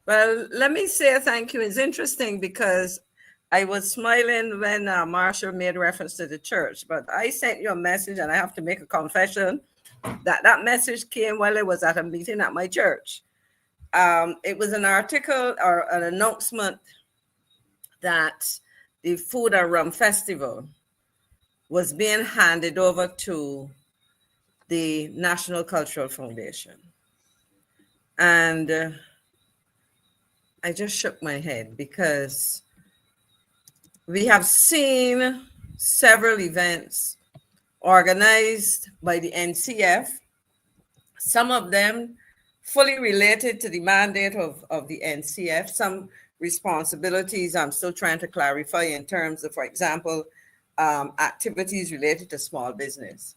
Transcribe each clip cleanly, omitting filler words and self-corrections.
Well, let me say thank you. It's interesting because I was smiling when Marcia made reference to the church, but I sent you a message and I have to make a confession that that message came while I was at a meeting at my church. It was an article or an announcement that the Food and Rum Festival was being handed over to the National Cultural Foundation. And I just shook my head because we have seen several events organized by the NCF, some of them fully related to the mandate of the NCF, some responsibilities I'm still trying to clarify in terms of, for example, activities related to small business.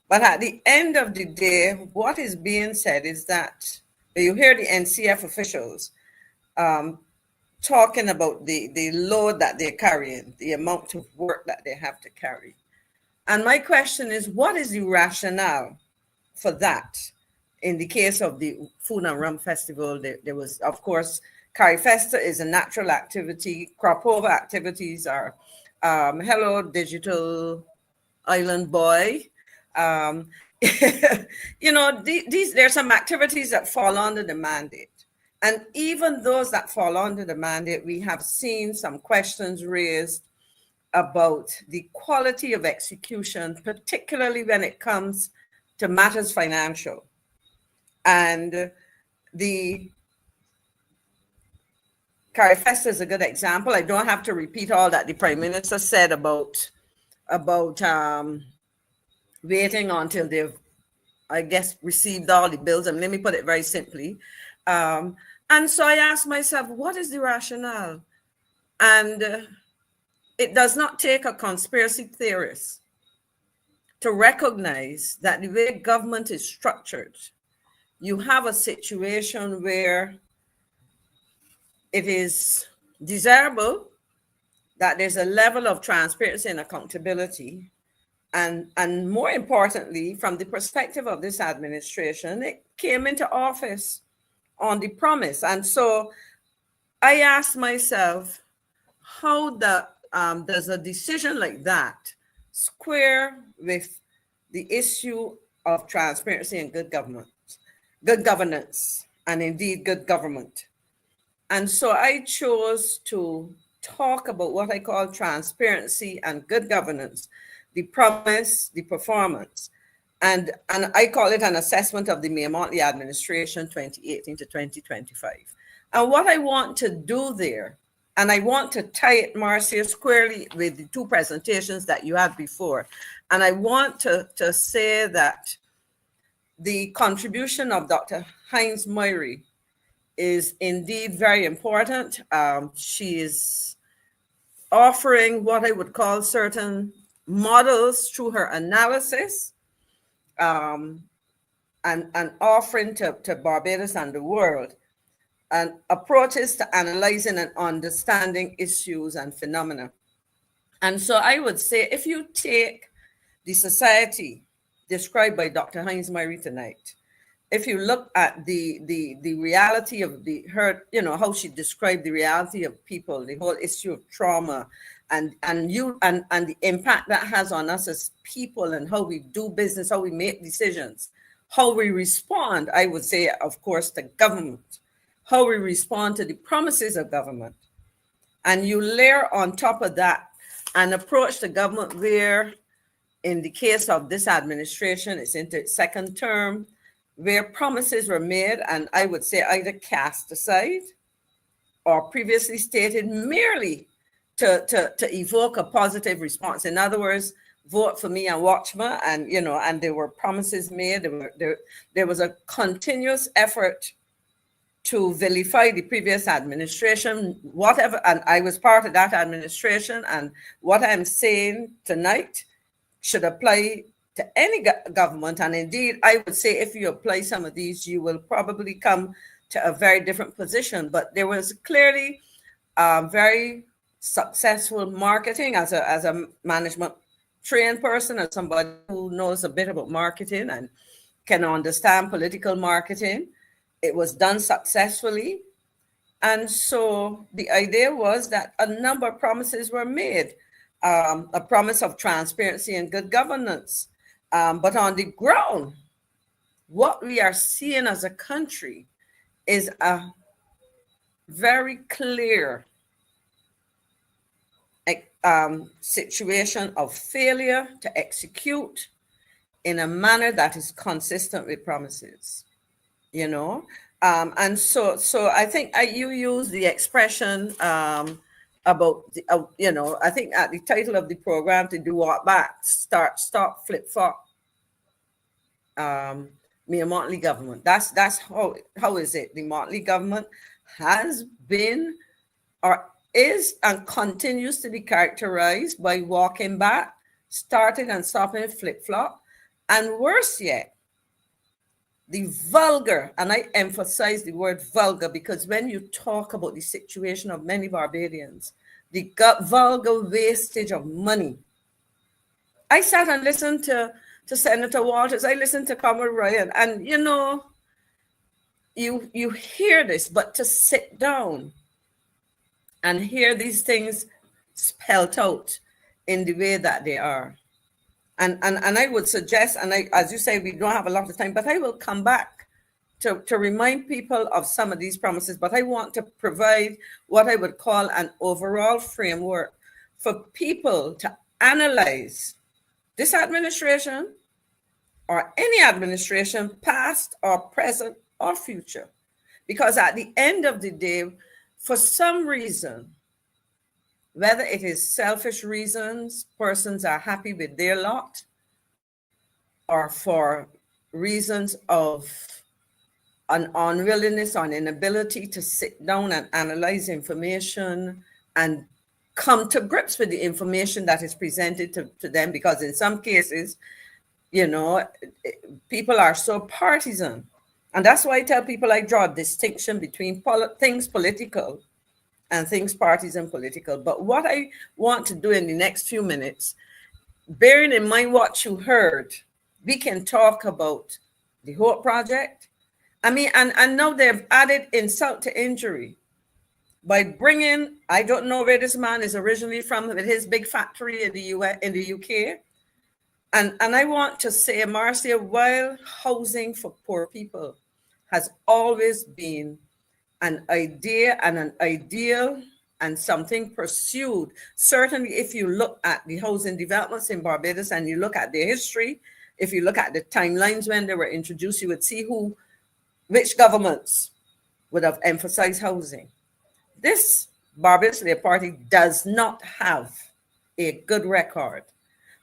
But at the end of the day, what is being said is that you hear the NCF officials talking about the load that they're carrying, the amount of work that they have to carry. And my question is, what is the rationale for that? In the case of the Food and Rum Festival, there was, of course, Carry Festa is a natural activity. Crop over activities are Hello Digital Island Boy. There's some activities that fall under the mandate. And even those that fall under the mandate, we have seen some questions raised about the quality of execution, particularly when it comes to matters financial. And the Carifesta is a good example. I don't have to repeat all that the Prime Minister said about waiting until they've, I guess, received all the bills. And let me put it very simply. And so I asked myself, what is the rationale? And it does not take a conspiracy theorist to recognize that the way government is structured, you have a situation where it is desirable that there's a level of transparency and accountability. And more importantly, from the perspective of this administration, it came into office on the promise. And so I asked myself, how does a decision like that square with the issue of transparency and good governance, and indeed good government? And so I chose to talk about what I call transparency and good governance, the promise, the performance. And I call it an assessment of the Mayor-Motley administration 2018 to 2025. And what I want to do there, and I want to tie it, Marcia, squarely with the two presentations that you had before. And I want to say that the contribution of Dr. Hines Murray is indeed very important. She is offering what I would call certain models through her analysis, and offering to Barbados and the world, and approaches to analyzing and understanding issues and phenomena. And so I would say, if you take the society described by Dr. Hines Murray tonight, if you look at the reality of how she described the reality of people, the whole issue of trauma, and the impact that has on us as people, and how we do business, how we make decisions, how we respond, I would say, of course, to government, how we respond to the promises of government. And you layer on top of that an approach to government where, in the case of this administration, it's into its second term, where promises were made and I would say either cast aside or previously stated merely to evoke a positive response. In other words, vote for me and watch me. And there were promises made. There was a continuous effort to vilify the previous administration, whatever. And I was part of that administration. And what I'm saying tonight should apply to any government. And indeed, I would say if you apply some of these, you will probably come to a very different position. But there was clearly very successful marketing as a management trained person, as somebody who knows a bit about marketing and can understand political marketing. It was done successfully. And so the idea was that a number of promises were made, a promise of transparency and good governance. But on the ground, what we are seeing as a country is a very clear situation of failure to execute in a manner that is consistent with promises, you know. And so I think you use the expression about the, you know, I think at the title of the program, to do what back, stop, flip, flop. Me a Motley government. That's how is it? The Motley government has been or is and continues to be characterized by walking back, starting and stopping, flip flop, and worse yet, the vulgar, and I emphasize the word vulgar because when you talk about the situation of many Barbadians, the vulgar wastage of money. I sat and listened to Senator Walters, I listened to Comrade Ryan, and you know, you hear this, but to sit down and hear these things spelled out in the way that they are. And I would suggest, and I, as you say, we don't have a lot of time, but I will come back to remind people of some of these promises, but I want to provide what I would call an overall framework for people to analyze this administration or any administration, past or present or future. Because at the end of the day, for some reason, whether it is selfish reasons, persons are happy with their lot, or for reasons of an unwillingness or an inability to sit down and analyze information and come to grips with the information that is presented to them, because in some cases, you know, people are so partisan. And that's why I tell people I draw a distinction between things political and things partisan political. But what I want to do in the next few minutes, bearing in mind what you heard, we can talk about the Hope Project. I mean, and now they've added insult to injury by bringing, I don't know where this man is originally from, with his big factory in the US, in the UK. And I want to say, Marcia, while housing for poor people has always been an idea and an ideal and something pursued, certainly if you look at the housing developments in Barbados and you look at their history, if you look at the timelines when they were introduced, you would see which governments would have emphasized housing. This Barbados Labour Party does not have a good record.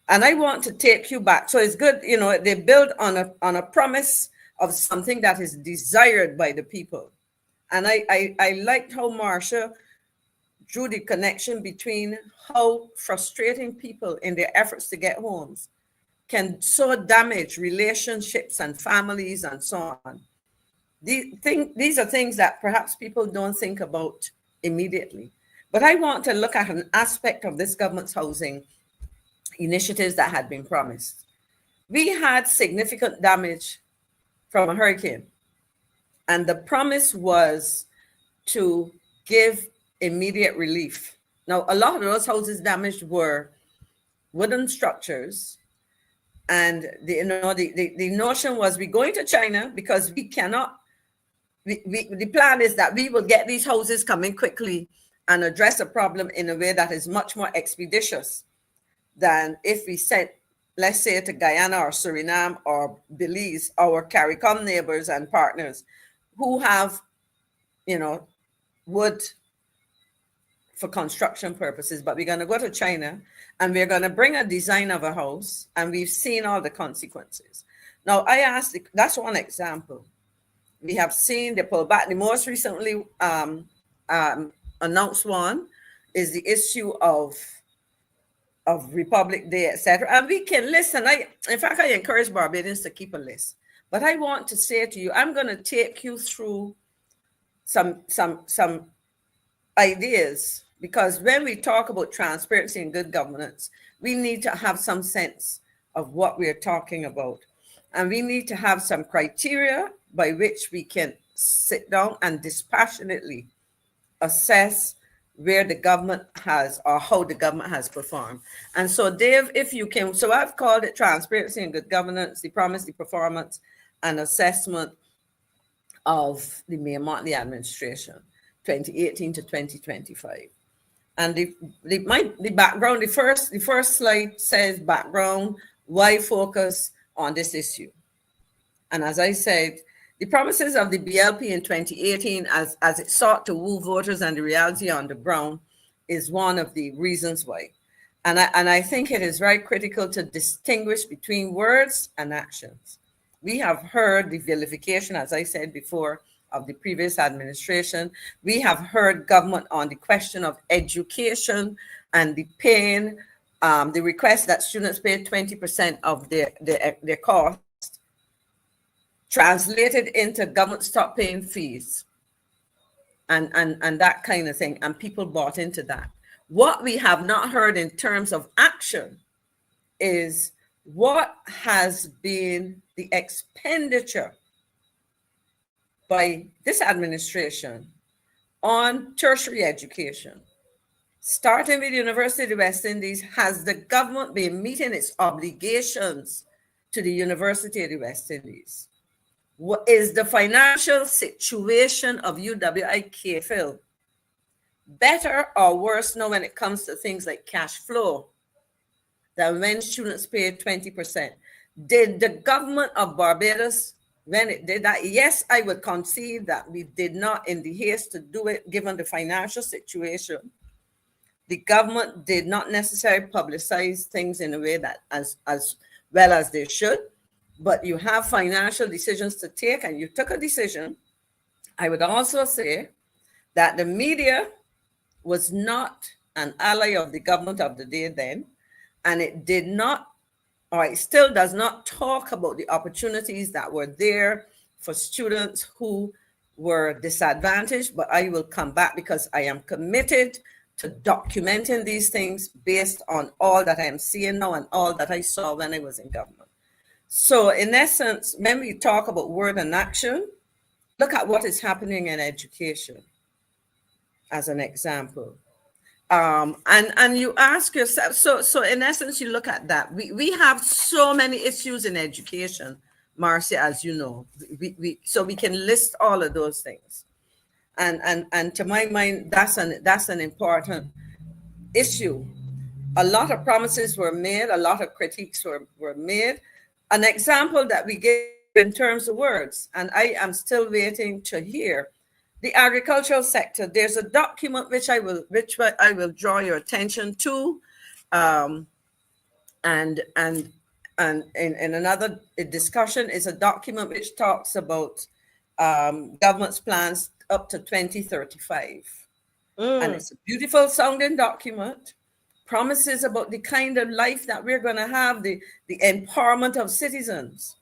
And I want to take you back. So it's good, you know, they build on a promise of something that is desired by the people. And I liked how Marcia drew the connection between how frustrating people in their efforts to get homes can so damage relationships and families and so on. These are things that perhaps people don't think about immediately. But I want to look at an aspect of this government's housing initiatives that had been promised. We had significant damage from a hurricane, and the promise was to give immediate relief. Now, a lot of those houses damaged were wooden structures, and the notion was we're going to China because we cannot. The plan is that we will get these houses coming quickly and address a problem in a way that is much more expeditious than if we sent, let's say, to Guyana or Suriname or Belize, our CARICOM neighbors and partners who have, you know, wood for construction purposes. But we're going to go to China and we're going to bring a design of a house, and we've seen all the consequences. Now, I asked, that's one example. We have seen the pullback. The most recently announced one is the issue of Republic Day, etc. And we can listen. In fact, I encourage Barbadians to keep a list. But I want to say to you, I'm going to take you through some ideas, because when we talk about transparency and good governance, we need to have some sense of what we're talking about. And we need to have some criteria by which we can sit down and dispassionately assess where the government has or how the government has performed. And so, Dave, if you can, so I've called it transparency and good governance, the promise, the performance, and assessment of the Mayor Motley administration, 2018 to 2025. And the background, the first slide says background, why focus on this issue? And as I said, the promises of the BLP in 2018 as it sought to woo voters and the reality on the ground is one of the reasons why. And I think it is very critical to distinguish between words and actions. We have heard the vilification, as I said before, of the previous administration. We have heard government on the question of education and the paying, the request that students pay 20% of their cost, translated into government stop paying fees and that kind of thing. And people bought into that. What we have not heard in terms of action is what has been the expenditure by this administration on tertiary education. Starting with the University of the West Indies, has the government been meeting its obligations to the University of the West Indies? What is the financial situation of UWI-KPhil better or worse now when it comes to things like cash flow than when students paid 20%? Did the government of Barbados, when it did that, yes, I would concede that we did not in the haste to do it, given the financial situation. The government did not necessarily publicize things in a way that as well as they should, but you have financial decisions to take and you took a decision. I would also say that the media was not an ally of the government of the day then, and it did not, or it still does not talk about the opportunities that were there for students who were disadvantaged. But I will come back because I am committed to documenting these things based on all that I am seeing now and all that I saw when I was in government. So in essence, when we talk about word and action, look at what is happening in education as an example. And you ask yourself, so in essence, you look at that. We have so many issues in education, Marcia, as you know. So we can list all of those things. And to my mind, that's an important issue. A lot of promises were made, a lot of critiques were made. An example that we gave in terms of words, and I am still waiting to hear, the agricultural sector. There's a document which I will draw your attention to, and in another discussion is a document which talks about government's plans up to 2035, and it's a beautiful sounding document. Promises about the kind of life that we're going to have, the empowerment of citizens.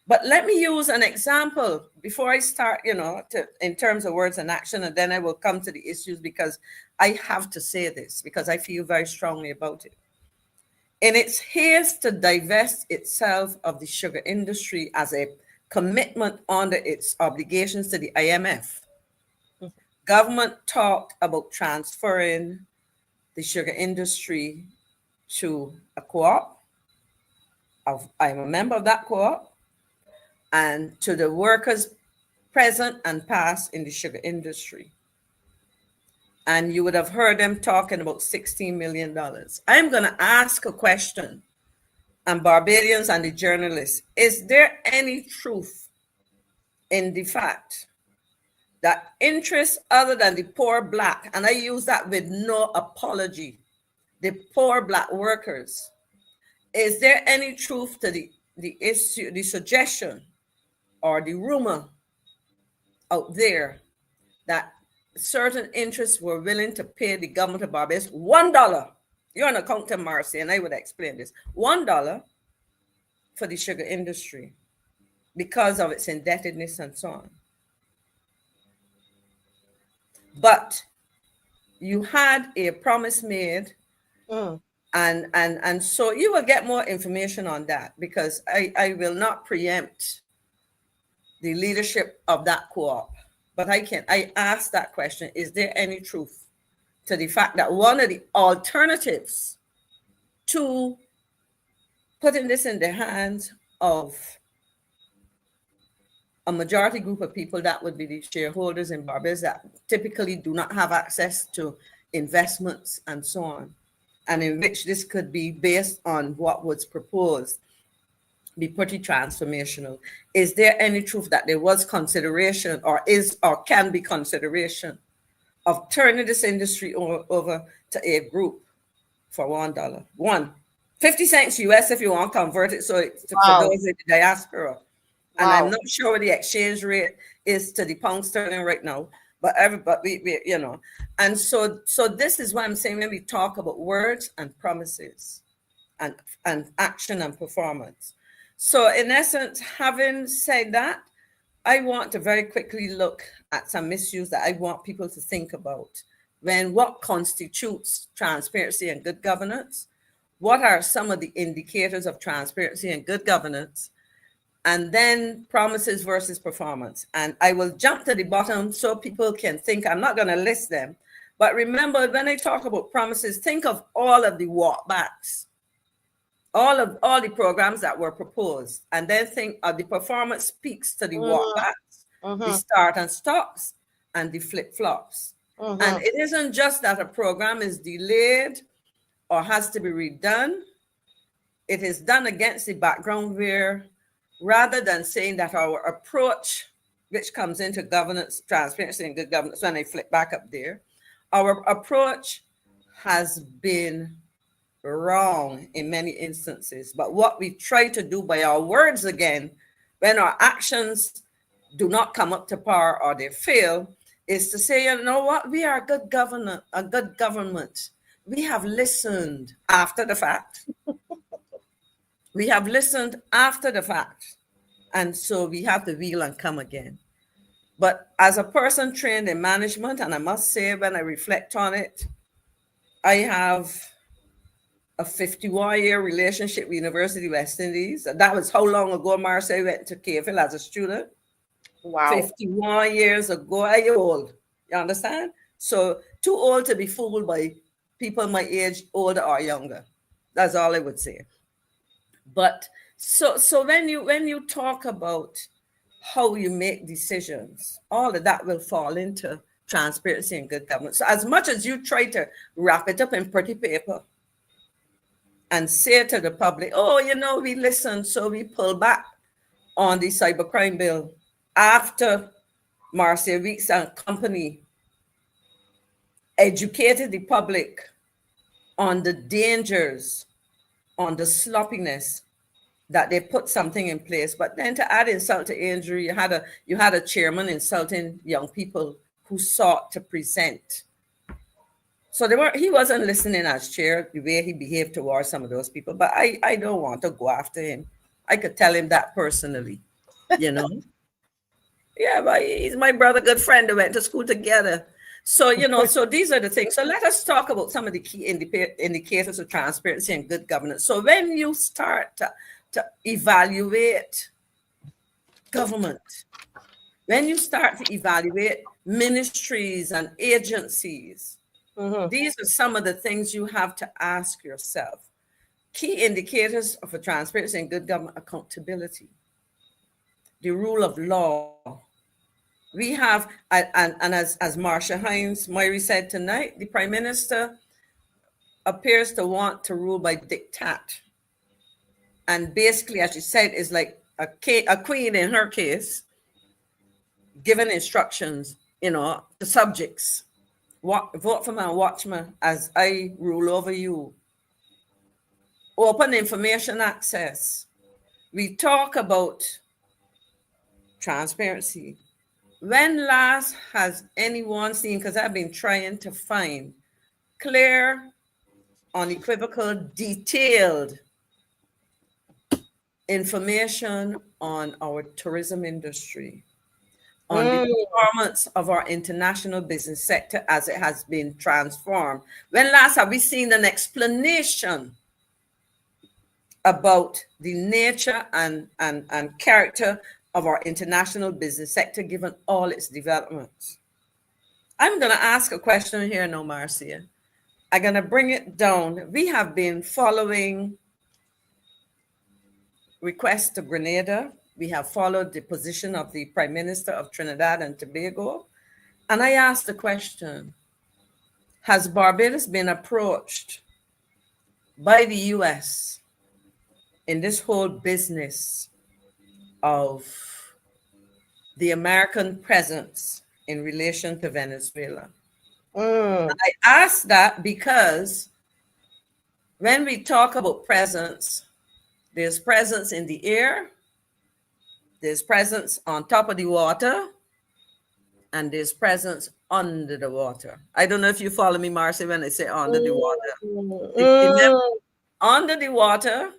But let me use an example before I start, in terms of words and action, and then I will come to the issues because I have to say this because I feel very strongly about it. In its haste to divest itself of the sugar industry as a commitment under its obligations to the IMF, government talked about transferring the sugar industry to a co-op. I'm a member of that co-op, and to the workers present and past in the sugar industry. And you would have heard them talking about $16 million. I'm going to ask a question, and Barbadians and the journalists, is there any truth in the fact that interests other than the poor Black, and I use that with no apology, the poor Black workers, is there any truth to the issue, the suggestion or the rumor out there that certain interests were willing to pay the government of Barbados $1? You're an accountant, Marcia, and I would explain this. $1 for the sugar industry because of its indebtedness and so on. But you had a promise made, and so you will get more information on that because I will not preempt the leadership of that co-op. but I ask that question, is there any truth to the fact that one of the alternatives to putting this in the hands of a majority group of people, that would be the shareholders in Barbados, that typically do not have access to investments and so on, and in which this could be based on what was proposed, be pretty transformational. Is there any truth that there was consideration, or can be consideration, of turning this industry over to a group for $1? 50 cents US if you want to convert it. So for those in the diaspora. And I'm not sure what the exchange rate is to the pound sterling right now, but everybody, you know. And so this is why I'm saying, when we talk about words and promises and action and performance. So in essence, having said that, I want to very quickly look at some issues that I want people to think about. What constitutes transparency and good governance? What are some of the indicators of transparency and good governance? And then promises versus performance. And I will jump to the bottom so people can think. I'm not going to list them. But remember, when I talk about promises, think of all of the walkbacks, all the programs that were proposed. And then think of the performance speaks to the walkbacks, the start and stops, and the flip-flops. And it isn't just that a program is delayed or has to be redone. It is done against the background where, rather than saying that our approach, which comes into governance, transparency and good governance, when I flip back up there, our approach has been wrong in many instances. But what we try to do by our words again, when our actions do not come up to par or they fail, is to say, you know what, we are a good government. We have listened after the fact. We have listened after the fact. And so we have to wheel and come again. But as a person trained in management, and I must say, when I reflect on it, I have a 51-year relationship with University of West Indies. That was how long ago, Marcia, went to Caville as a student. Wow. 51 years ago. Are you old? You understand? So too old to be fooled by people my age, older or younger. That's all I would say. But so when you talk about how you make decisions, all of that will fall into transparency and good governance. So as much as you try to wrap it up in pretty paper and say to the public, oh, you know, we listened, so we pull back on the cybercrime bill after Marcia Weeks and company educated the public on the dangers, on the sloppiness, that they put something in place. But then to add insult to injury, you had a chairman insulting young people who sought to present. So he wasn't listening as chair, the way he behaved towards some of those people. But I don't want to go after him. I could tell him that personally, you know. Yeah, but he's my brother, good friend. They went to school together. So, you know, so these are the things. So let us talk about some of the key indicators of transparency and good governance. So when you start to evaluate government, when you start to evaluate ministries and agencies, these are some of the things you have to ask yourself. Key indicators of a transparency and good government: accountability, the rule of law. We have, and as Marcia Moyrie said tonight, the Prime Minister appears to want to rule by diktat. And basically, as she said, is like a queen in her case, giving instructions, you know, to subjects. Vote for me and watch me as I rule over you. Open information access. We talk about transparency. When last has anyone seen, because I've been trying to find clear, unequivocal, detailed information on our tourism industry, on the performance of our international business sector as it has been transformed? When last have we seen an explanation about the nature and character of our international business sector, given all its developments. I'm going to ask a question here now, Marcia. I'm going to bring it down. We have been following requests to Grenada. We have followed the position of the Prime Minister of Trinidad and Tobago. And I asked the question, has Barbados been approached by the US in this whole business of the American presence in relation to Venezuela? I asked that because when we talk about presence, there's presence in the air, there's presence on top of the water, and there's presence under the water. I don't know if you follow me, Marcia, when I say under the water. Under the water,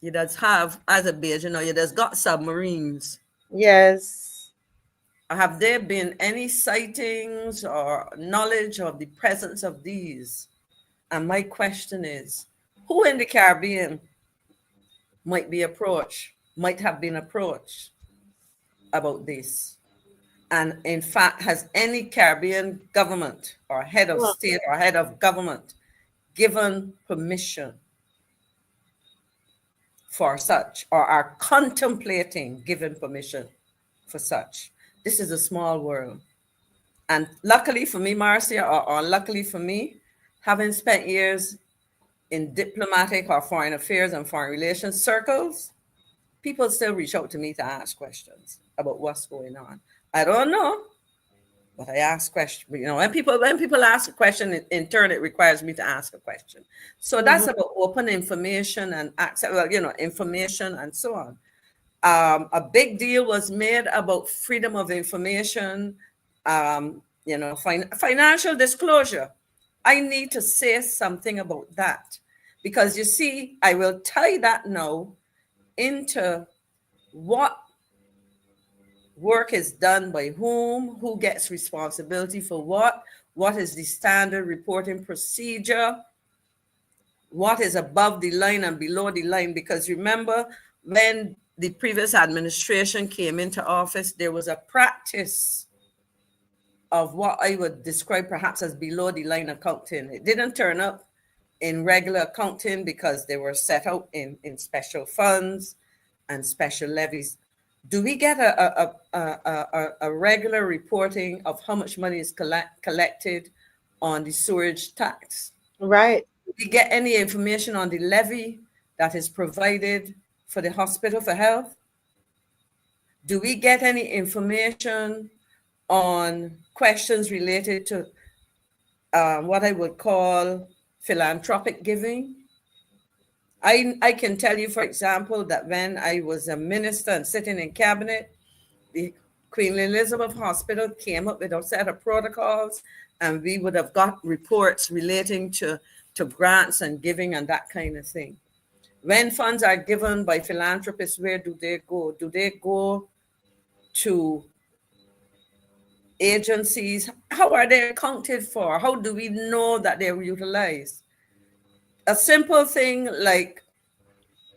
you just have, as a base, you just got submarines. Yes. Have there been any sightings or knowledge of the presence of these? And my question is, who in the Caribbean might have been approached about this? And in fact, has any Caribbean government or head of state or head of government given permission for such, or are contemplating giving permission for such? This is a small world. And luckily for me, Marcia, or unluckily for me, having spent years in diplomatic or foreign affairs and foreign relations circles, people still reach out to me to ask questions about what's going on. I don't know, but I ask questions. When people ask a question, in turn, it requires me to ask a question. So that's about open information and access, information and so on. A big deal was made about freedom of information, financial disclosure. I need to say something about that because you see, I will tie that now into what work is done by who gets responsibility for what is the standard reporting procedure, what is above the line and below the line. Because remember, when the previous administration came into office, there was a practice of what I would describe perhaps as below the line accounting. It didn't turn up in regular accounting because they were set out in special funds and special levies. Do we get a regular reporting of how much money is collected on the sewerage tax? Right. Do we get any information on the levy that is provided for the hospital for health? Do we get any information on questions related to what I would call philanthropic giving? I can tell you, for example, that when I was a minister and sitting in cabinet, the Queen Elizabeth Hospital came up with a set of protocols, and we would have got reports relating to grants and giving and that kind of thing. When funds are given by philanthropists, where do they go? Do they go to agencies? How are they accounted for? How do we know that they're utilized? A simple thing like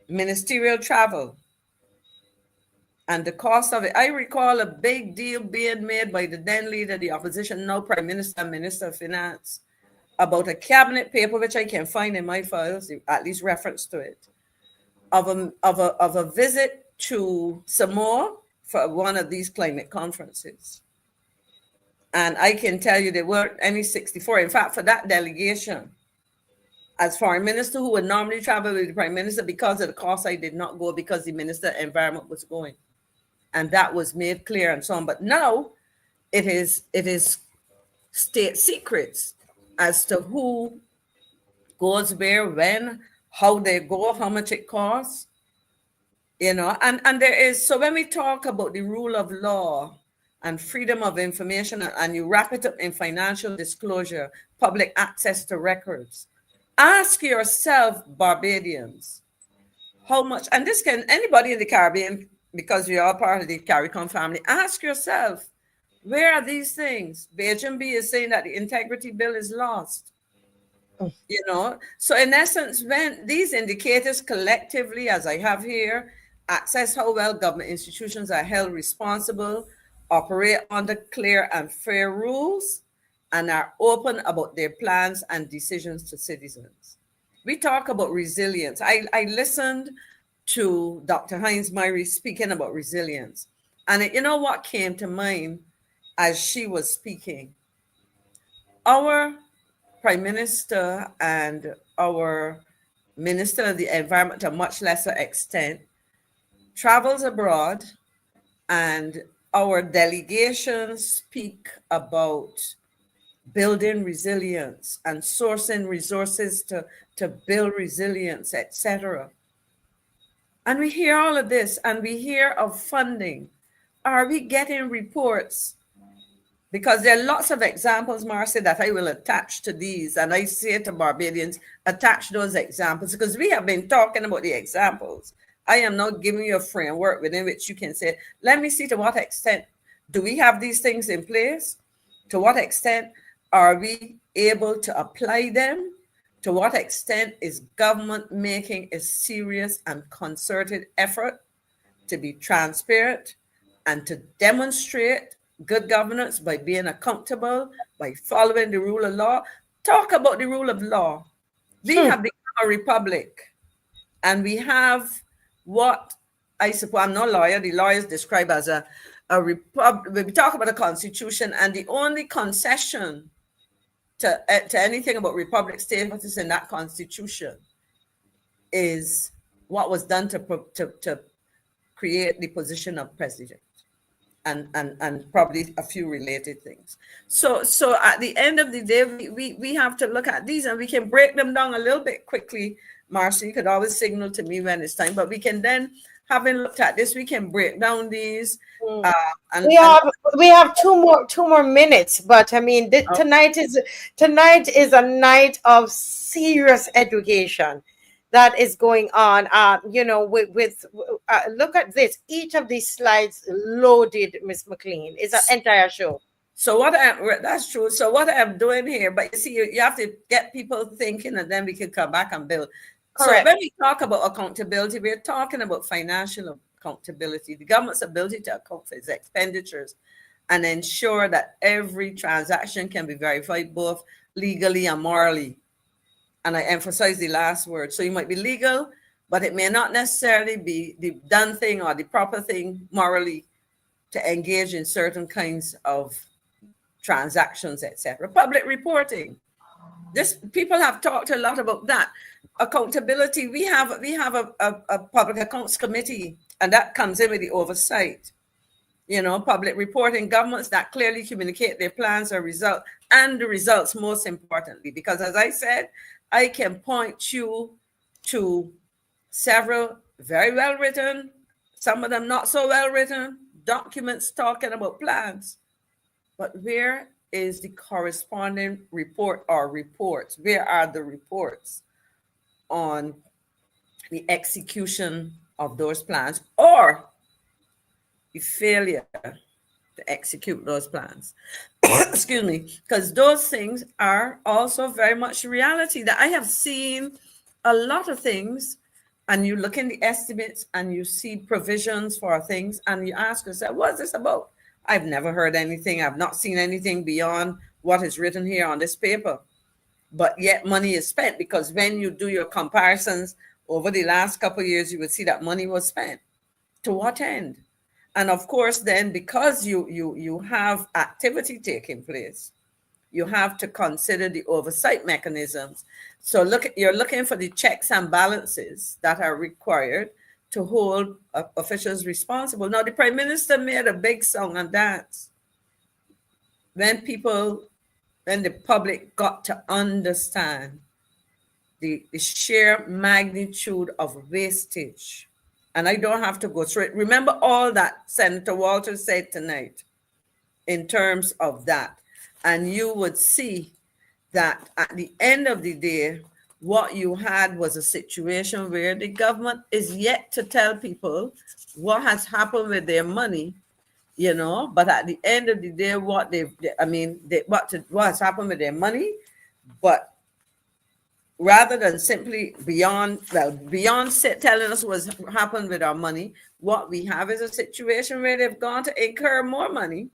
ministerial travel and the cost of it. I recall a big deal being made by the then leader of the opposition, now Prime Minister and Minister of Finance, about a cabinet paper, which I can find in my files, at least reference to it, of a visit to Samoa for one of these climate conferences. And I can tell you there weren't any 64. In fact, for that delegation, as foreign minister who would normally travel with the Prime Minister, because of the cost, I did not go because the Minister of Environment was going. And that was made clear and so on. But now it is state secrets as to who goes where, when, how they go, how much it costs, and there is, so when we talk about the rule of law and freedom of information, and you wrap it up in financial disclosure, public access to records, ask yourself, Barbadians, how much, and this can, anybody in the Caribbean, because we are part of the CARICOM family, ask yourself, where are these things? BHMB is saying that the integrity bill is lost. So in essence, when these indicators collectively, as I have here, access how well government institutions are held responsible, operate under clear and fair rules, and are open about their plans and decisions to citizens. We talk about resilience. I listened to Dr. Hines Myrie speaking about resilience. And you know what came to mind as she was speaking? Our Prime Minister and our Minister of the Environment, to a much lesser extent, travels abroad, and our delegations speak about building resilience and sourcing resources to build resilience, etc. And we hear all of this, and we hear of funding. Are we getting reports? Because there are lots of examples, Marcia, that I will attach to these. And I say to Barbadians, attach those examples, because we have been talking about the examples. I am not giving you a framework within which you can say, let me see to what extent do we have these things in place? To what extent are we able to apply them? To what extent is government making a serious and concerted effort to be transparent and to demonstrate good governance by being accountable, by following the rule of law? Talk about the rule of law. We have become a republic, and we have what I suppose, I'm no lawyer, the lawyers describe as a republic. We talk about a constitution, and the only concession to anything about republic status in that constitution is what was done to create the position of president, and probably a few related things. So at the end of the day, we have to look at these, and we can break them down a little bit quickly. Marcia, you could always signal to me when it's time, but we can then, having looked at this, we can break down these. And we have two more minutes, but I mean, tonight is a night of serious education that is going on. With look at this. Each of these slides loaded, Miss McClean. It's an entire show. So that's true. So what I'm doing here, but you see, you have to get people thinking, and then we can come back and build. Correct. So when we talk about accountability, we're talking about financial accountability, the government's ability to account for its expenditures and ensure that every transaction can be verified both legally and morally. And I emphasize the last word. So you might be legal, but it may not necessarily be the done thing or the proper thing morally to engage in certain kinds of transactions, etc. Public reporting. People have talked a lot about that. Accountability. We have a public accounts committee, and that comes in with the oversight. Public reporting, governments that clearly communicate their plans or result, and the results most importantly, because as I said, I can point you to several very well written, some of them not so well written, documents talking about plans. But where is the corresponding report or reports? Where are the reports on the execution of those plans or the failure to execute those plans? Excuse me, because those things are also very much reality. That I have seen a lot of things, and you look in the estimates and you see provisions for things, and you ask yourself, what's this about? I've never heard anything. I've not seen anything beyond what is written here on this paper. But yet money is spent, because when you do your comparisons over the last couple of years, you would see that money was spent. To what end? And of course, then, because you have activity taking place, you have to consider the oversight mechanisms. So you're looking for the checks and balances that are required to hold officials responsible. Now, the Prime Minister made a big song and dance when the public got to understand the sheer magnitude of wastage. And I don't have to go through it. Remember all that Senator Walters said tonight in terms of that. And you would see that at the end of the day, what you had was a situation where the government is yet to tell people what has happened with their money, but at the end of the day, what has happened with their money, but rather than simply beyond telling us what's happened with our money, what we have is a situation where they've gone to incur more money